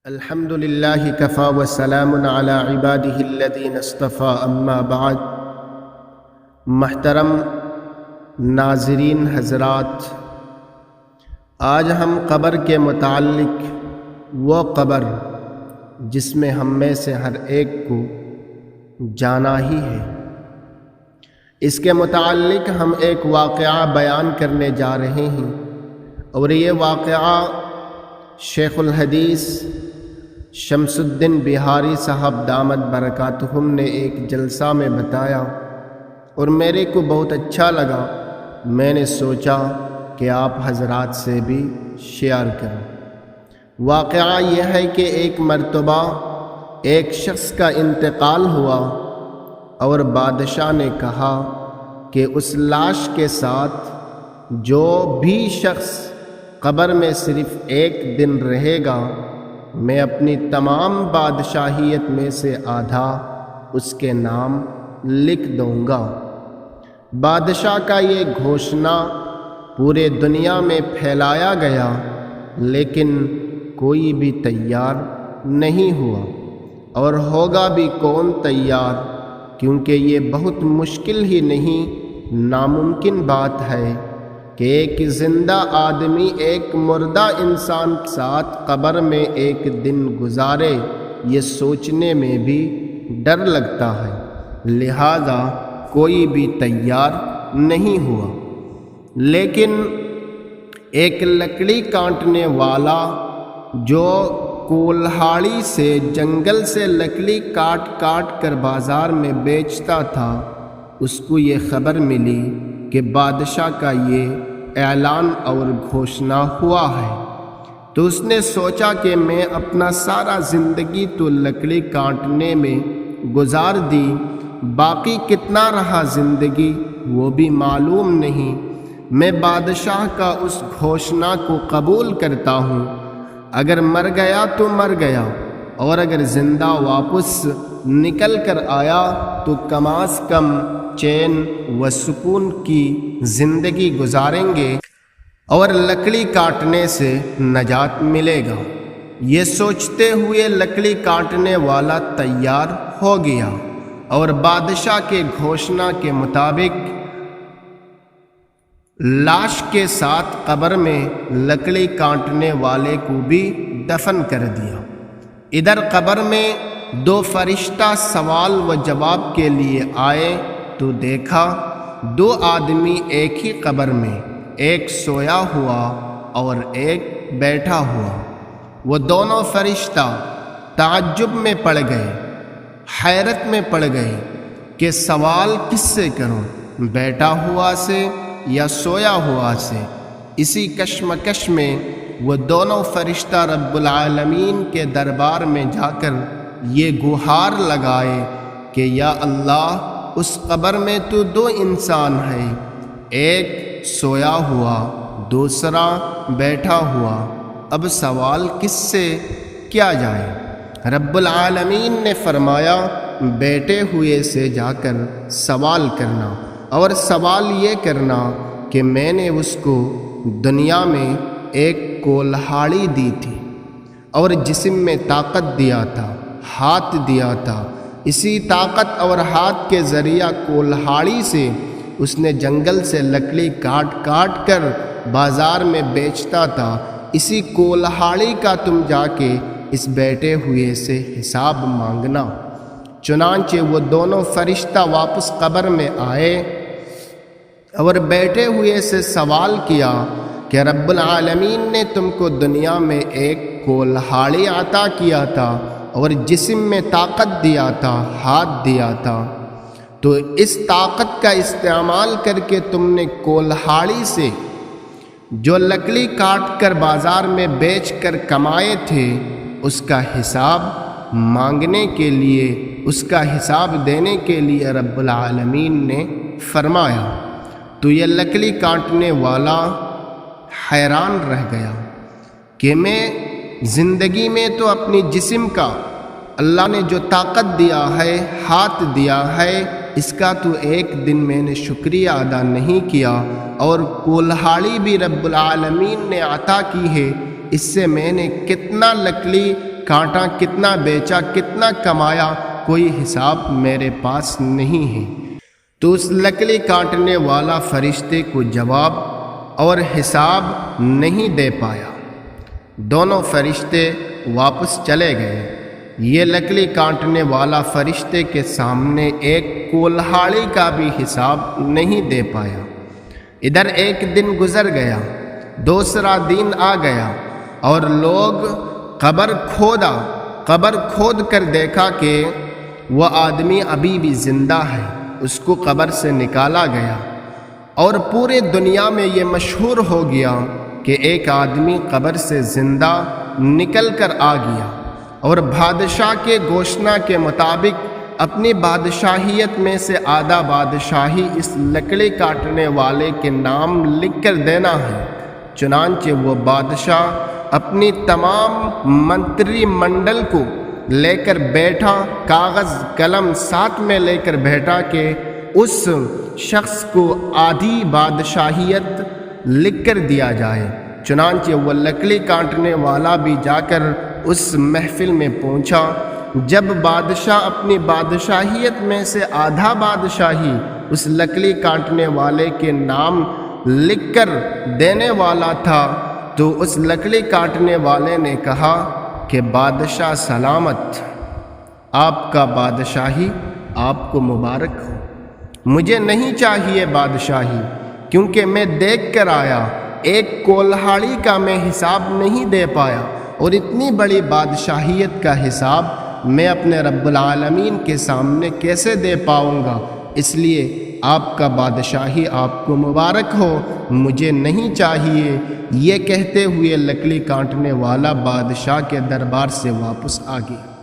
الحمد للہ کفا وسلام علی عبادہ الذین اصطفیٰ اما بعد۔ محترم ناظرین حضرات، آج ہم قبر کے متعلق، وہ قبر جس میں ہم میں سے ہر ایک کو جانا ہی ہے، اس کے متعلق ہم ایک واقعہ بیان کرنے جا رہے ہیں، اور یہ واقعہ شیخ الحدیث شمس الدین بہاری صاحب دامت برکاتہم نے ایک جلسہ میں بتایا اور میرے کو بہت اچھا لگا۔ میں نے سوچا کہ آپ حضرات سے بھی شیئر کروں۔ واقعہ یہ ہے کہ ایک مرتبہ ایک شخص کا انتقال ہوا اور بادشاہ نے کہا کہ اس لاش کے ساتھ جو بھی شخص قبر میں صرف ایک دن رہے گا، میں اپنی تمام بادشاہیت میں سے آدھا اس کے نام لکھ دوں گا۔ بادشاہ کا یہ گھوشنا پورے دنیا میں پھیلایا گیا، لیکن کوئی بھی تیار نہیں ہوا، اور ہوگا بھی کون تیار، کیونکہ یہ بہت مشکل ہی نہیں، ناممکن بات ہے کہ ایک زندہ آدمی ایک مردہ انسان کے ساتھ قبر میں ایک دن گزارے۔ یہ سوچنے میں بھی ڈر لگتا ہے، لہذا کوئی بھی تیار نہیں ہوا۔ لیکن ایک لکڑی کاٹنے والا جو کولہاڑی سے جنگل سے لکڑی کاٹ کاٹ کر بازار میں بیچتا تھا، اس کو یہ خبر ملی کہ بادشاہ کا یہ اعلان اور گھوشنا ہوا ہے، تو اس نے سوچا کہ میں اپنا سارا زندگی تو لکڑی کاٹنے میں گزار دی، باقی کتنا رہا زندگی وہ بھی معلوم نہیں۔ میں بادشاہ کا اس گھوشنا کو قبول کرتا ہوں، اگر مر گیا تو مر گیا، اور اگر زندہ واپس نکل کر آیا تو کم از کم چین و سکون کی زندگی گزاریں گے اور لکڑی کاٹنے سے نجات ملے گا۔ یہ سوچتے ہوئے لکڑی کاٹنے والا تیار ہو گیا، اور بادشاہ کے گھوشنا کے مطابق لاش کے ساتھ قبر میں لکڑی کاٹنے والے کو بھی دفن کر دیا۔ ادھر قبر میں دو فرشتہ سوال و جواب کے لیے آئے تو دیکھا دو آدمی ایک ہی قبر میں، ایک سویا ہوا اور ایک بیٹھا ہوا۔ وہ دونوں فرشتہ تعجب میں پڑ گئے، حیرت میں پڑ گئے کہ سوال کس سے کروں، بیٹھا ہوا سے یا سویا ہوا سے۔ اسی کشمکش میں وہ دونوں فرشتہ رب العالمین کے دربار میں جا کر یہ گہار لگائے کہ یا اللہ، اس قبر میں تو دو انسان ہیں، ایک سویا ہوا، دوسرا بیٹھا ہوا، اب سوال کس سے کیا جائے؟ رب العالمین نے فرمایا بیٹھے ہوئے سے جا کر سوال کرنا، اور سوال یہ کرنا کہ میں نے اس کو دنیا میں ایک کولہاڑی دی تھی اور جسم میں طاقت دیا تھا، ہاتھ دیا تھا، اسی طاقت اور ہاتھ کے ذریعہ کولہاڑی سے اس نے جنگل سے لکڑی کاٹ کاٹ کر بازار میں بیچتا تھا، اسی کولہاڑی کا تم جا کے اس بیٹھے ہوئے سے حساب مانگنا۔ چنانچہ وہ دونوں فرشتہ واپس قبر میں آئے اور بیٹھے ہوئے سے سوال کیا کہ رب العالمین نے تم کو دنیا میں ایک کولہاڑی عطا کیا تھا اور جسم میں طاقت دیا تھا، ہاتھ دیا تھا، تو اس طاقت کا استعمال کر کے تم نے کولہاڑی سے جو لکڑی کاٹ کر بازار میں بیچ کر کمائے تھے، اس کا حساب مانگنے کے لیے، اس کا حساب دینے کے لیے رب العالمین نے فرمایا۔ تو یہ لکڑی کاٹنے والا حیران رہ گیا کہ میں زندگی میں تو اپنی جسم کا اللہ نے جو طاقت دیا ہے، ہاتھ دیا ہے، اس کا تو ایک دن میں نے شکریہ ادا نہیں کیا، اور کولہاڑی بھی رب العالمین نے عطا کی ہے، اس سے میں نے کتنا لکڑی کانٹا کتنا بیچا، کتنا کمایا، کوئی حساب میرے پاس نہیں ہے۔ تو اس لکڑی کاٹنے والا فرشتے کو جواب اور حساب نہیں دے پایا۔ دونوں فرشتے واپس چلے گئے۔ یہ لکڑی کاٹنے والا فرشتے کے سامنے ایک کولہاڑی کا بھی حساب نہیں دے پایا۔ ادھر ایک دن گزر گیا، دوسرا دن آ گیا اور لوگ قبر کھود کر دیکھا کہ وہ آدمی ابھی بھی زندہ ہے۔ اس کو قبر سے نکالا گیا اور پورے دنیا میں یہ مشہور ہو گیا کہ ایک آدمی قبر سے زندہ نکل کر آ گیا، اور بادشاہ کے گھوشنا کے مطابق اپنی بادشاہیت میں سے آدھا بادشاہی اس لکڑی کاٹنے والے کے نام لکھ کر دینا ہے۔ چنانچہ وہ بادشاہ اپنی تمام منتری منڈل کو لے کر بیٹھا، کاغذ قلم ساتھ میں لے کر بیٹھا کہ اس شخص کو آدھی بادشاہیت لکھ کر دیا جائے۔ چنانچہ وہ لکڑی کاٹنے والا بھی جا کر اس محفل میں پہنچا۔ جب بادشاہ اپنی بادشاہیت میں سے آدھا بادشاہی اس لکڑی کاٹنے والے کے نام لکھ کر دینے والا تھا تو اس لکڑی کاٹنے والے نے کہا کہ بادشاہ سلامت، آپ کا بادشاہی آپ کو مبارک ہو۔ مجھے نہیں چاہیے بادشاہی، کیونکہ میں دیکھ کر آیا ایک کولہاڑی کا میں حساب نہیں دے پایا، اور اتنی بڑی بادشاہیت کا حساب میں اپنے رب العالمین کے سامنے کیسے دے پاؤں گا؟ اس لیے آپ کا بادشاہی آپ کو مبارک ہو، مجھے نہیں چاہیے۔ یہ کہتے ہوئے لکڑی کاٹنے والا بادشاہ کے دربار سے واپس آ گیا۔